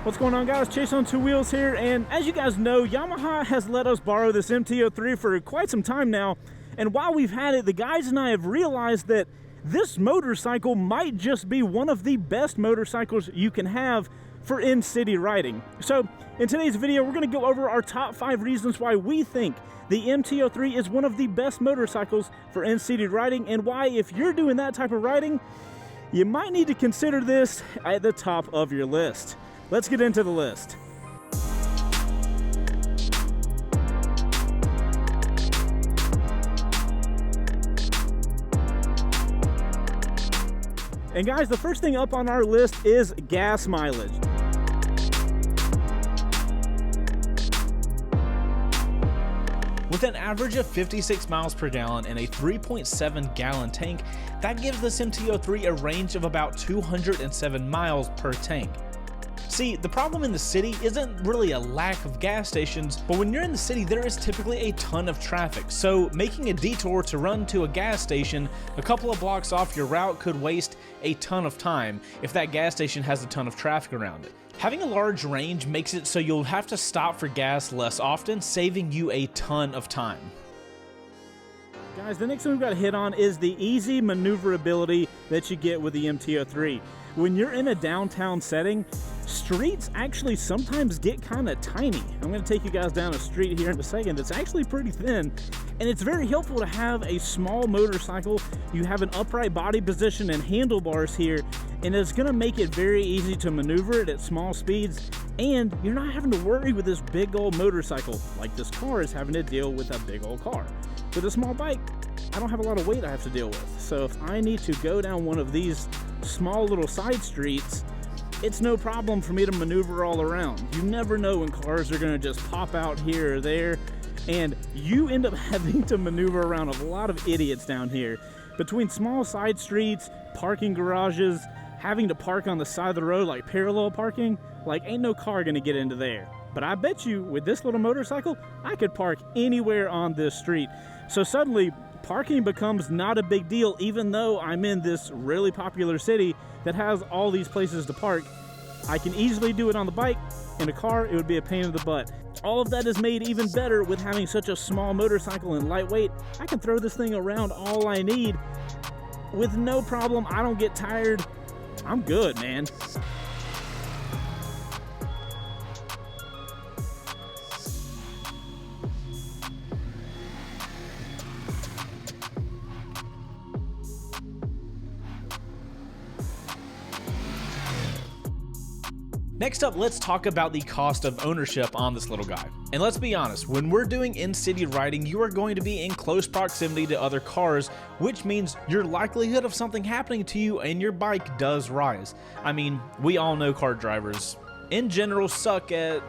What's going on, guys? Chaseontwowheels here, and as you guys know, Yamaha has let us borrow this MT03 for quite some time now, and while we've had it, the guys and I have realized that this motorcycle might just be one of the best motorcycles you can have for in-city riding. So in today's video, we're going to go over our top 5 reasons why we think the MT03 is one of the best motorcycles for in-city riding, and why, if you're doing that type of riding, you might need to consider this at the top of your list. Let's get into the list. And guys, the first thing up on our list is gas mileage. With an average of 56 miles per gallon and a 3.7 gallon tank, that gives this MT03 a range of about 207 miles per tank. See, the problem in the city isn't really a lack of gas stations, but when you're in the city, there is typically a ton of traffic, so making a detour to run to a gas station a couple of blocks off your route could waste a ton of time if that gas station has a ton of traffic around it. Having a large range makes it so you'll have to stop for gas less often, saving you a ton of time. Guys, the next thing we've got to hit on is the easy maneuverability that you get with the MT03. When you're in a downtown setting, streets actually sometimes get kind of tiny. I'm going to take you guys down a street here in a second that's actually pretty thin, and it's very helpful to have a small motorcycle. You have an upright body position and handlebars here, and it's going to make it very easy to maneuver it at small speeds, and you're not having to worry with this big old motorcycle like this car is having to deal with a big old car. With a small bike, I don't have a lot of weight I have to deal with, so if I need to go down one of these small little side streets, it's no problem for me to maneuver all around. You never know when cars are going to just pop out here or there, and you end up having to maneuver around a lot of idiots down here. Between small side streets, parking garages, having to park on the side of the road like parallel parking, like ain't no car going to get into there. But I bet you with this little motorcycle, I could park anywhere on this street. So suddenly, parking becomes not a big deal, even though I'm in this really popular city that has all these places to park. I can easily do it on the bike. In a car, it would be a pain in the butt. All of that is made even better with having such a small motorcycle and lightweight. I can throw this thing around all I need with no problem. I don't get tired. I'm good, man. Next up, let's talk about the cost of ownership on this little guy. And let's be honest, when we're doing in-city riding, you are going to be in close proximity to other cars, which means your likelihood of something happening to you and your bike does rise. I mean, we all know car drivers, in general, suck at,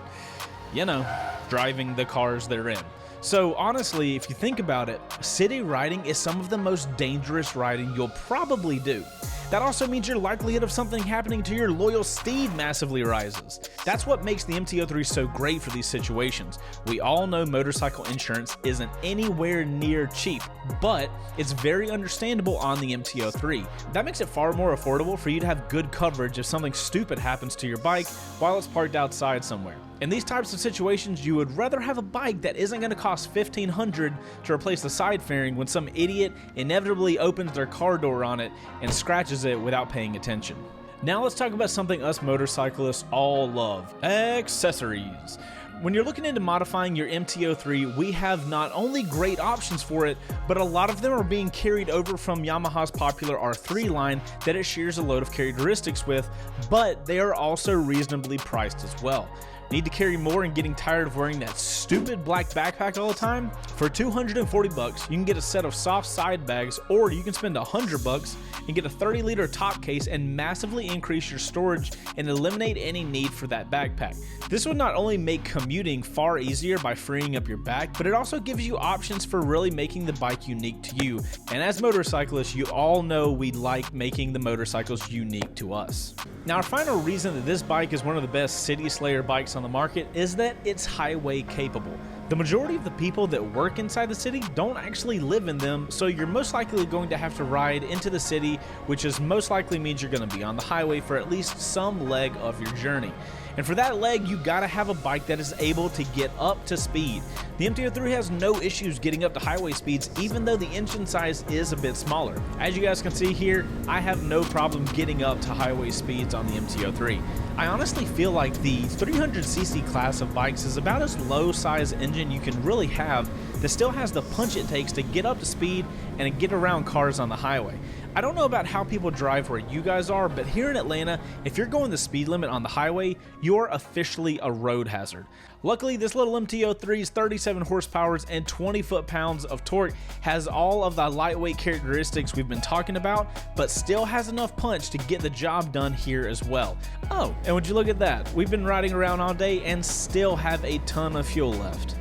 driving the cars they're in. So honestly, if you think about it, city riding is some of the most dangerous riding you'll probably do. That also means your likelihood of something happening to your loyal steed massively rises. That's what makes the MT03 so great for these situations. We all know motorcycle insurance isn't anywhere near cheap, but it's very understandable on the MT03. That makes it far more affordable for you to have good coverage if something stupid happens to your bike while it's parked outside somewhere. In these types of situations, you would rather have a bike that isn't going to cost $1,500 to replace the side fairing when some idiot inevitably opens their car door on it and scratches it without paying attention. Now let's talk about something us motorcyclists all love: accessories. When you're looking into modifying your MT03, we have not only great options for it, but a lot of them are being carried over from Yamaha's popular R3 line that it shares a load of characteristics with, but they are also reasonably priced as well. Need to carry more and getting tired of wearing that stupid black backpack all the time? For $240, you can get a set of soft side bags, or you can spend $100 and get a 30-liter top case and massively increase your storage and eliminate any need for that backpack. This would not only make commuting far easier by freeing up your back, but it also gives you options for really making the bike unique to you. And as motorcyclists, you all know we like making the motorcycles unique to us. Now, our final reason that this bike is one of the best city slayer bikes on the market is that it's highway capable. The majority of the people that work inside the city don't actually live in them, so you're most likely going to have to ride into the city, which is most likely means you're going to be on the highway for at least some leg of your journey. And for that leg, you gotta have a bike that is able to get up to speed. The MT03 has no issues getting up to highway speeds, even though the engine size is a bit smaller. As you guys can see here, I have no problem getting up to highway speeds on the MT03. I honestly feel like the 300cc class of bikes is about as low size engine you can really have that still has the punch it takes to get up to speed and get around cars on the highway. I don't know about how people drive where you guys are, but here in Atlanta, if you're going the speed limit on the highway, you're officially a road hazard. Luckily, this little MT03's 37 horsepower and 20 foot-pounds of torque has all of the lightweight characteristics we've been talking about, but still has enough punch to get the job done here as well. Oh, and would you look at that? We've been riding around all day and still have a ton of fuel left.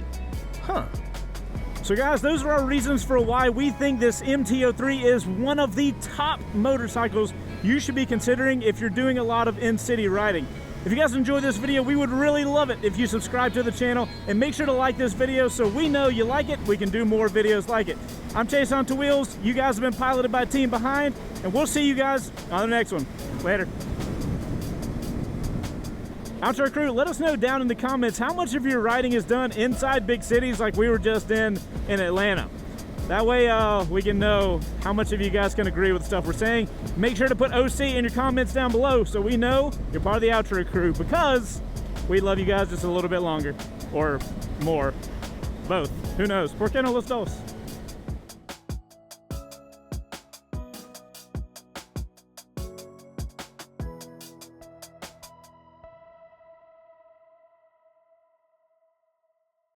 Huh. So guys, those are our reasons for why we think this MT03 is one of the top motorcycles you should be considering if you're doing a lot of in-city riding. If you guys enjoyed this video, we would really love it if you subscribe to the channel and make sure to like this video so we know you like it, we can do more videos like it. I'm Chaseontwowheels, you guys have been piloted by Team Behind, and we'll see you guys on the next one. Later. Outro crew, let us know down in the comments how much of your riding is done inside big cities like we were just in Atlanta. That way we can know how much of you guys can agree with the stuff we're saying. Make sure to put OC in your comments down below so we know you're part of the outro crew, because we love you guys just a little bit longer or more. Both. Who knows? ¿Por qué no los dos?